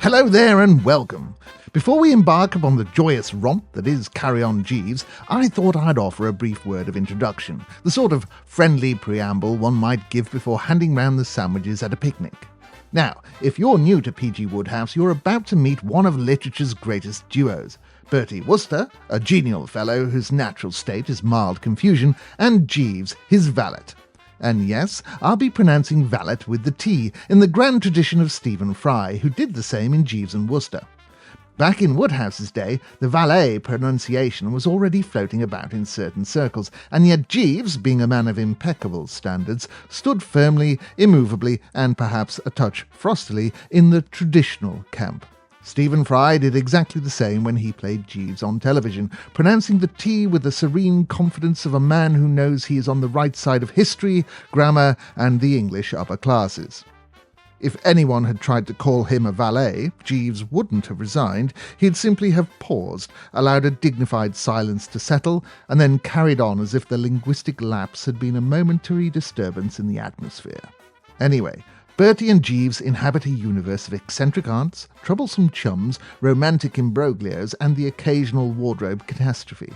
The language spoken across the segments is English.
Hello there and welcome. Before we embark upon the joyous romp that is Carry On Jeeves, I thought I'd offer a brief word of introduction, the sort of friendly preamble one might give before handing round the sandwiches at a picnic. Now, if you're new to P.G. Wodehouse, you're about to meet one of literature's greatest duos. Bertie Wooster, a genial fellow whose natural state is mild confusion, and Jeeves, his valet. And yes, I'll be pronouncing valet with the T, in the grand tradition of Stephen Fry, who did the same in Jeeves and Wooster. Back in Wodehouse's day, the valet pronunciation was already floating about in certain circles, and yet Jeeves, being a man of impeccable standards, stood firmly, immovably, and perhaps a touch frostily in the traditional camp. Stephen Fry did exactly the same when he played Jeeves on television, pronouncing the T with the serene confidence of a man who knows he is on the right side of history, grammar, and the English upper classes. If anyone had tried to call him a valet, Jeeves wouldn't have resigned. He'd simply have paused, allowed a dignified silence to settle, and then carried on as if the linguistic lapse had been a momentary disturbance in the atmosphere. Anyway, Bertie and Jeeves inhabit a universe of eccentric aunts, troublesome chums, romantic imbroglios, and the occasional wardrobe catastrophe.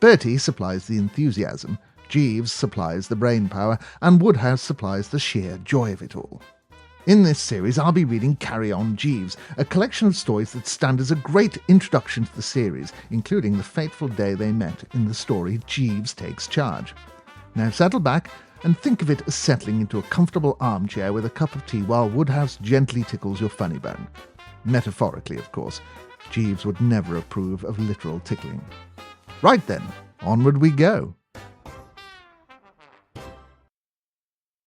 Bertie supplies the enthusiasm, Jeeves supplies the brainpower, and Wodehouse supplies the sheer joy of it all. In this series, I'll be reading Carry On Jeeves, a collection of stories that stand as a great introduction to the series, including the fateful day they met in the story Jeeves Takes Charge. Now settle back and think of it as settling into a comfortable armchair with a cup of tea while Wodehouse gently tickles your funny bone. Metaphorically, of course. Jeeves would never approve of literal tickling. Right then, onward we go.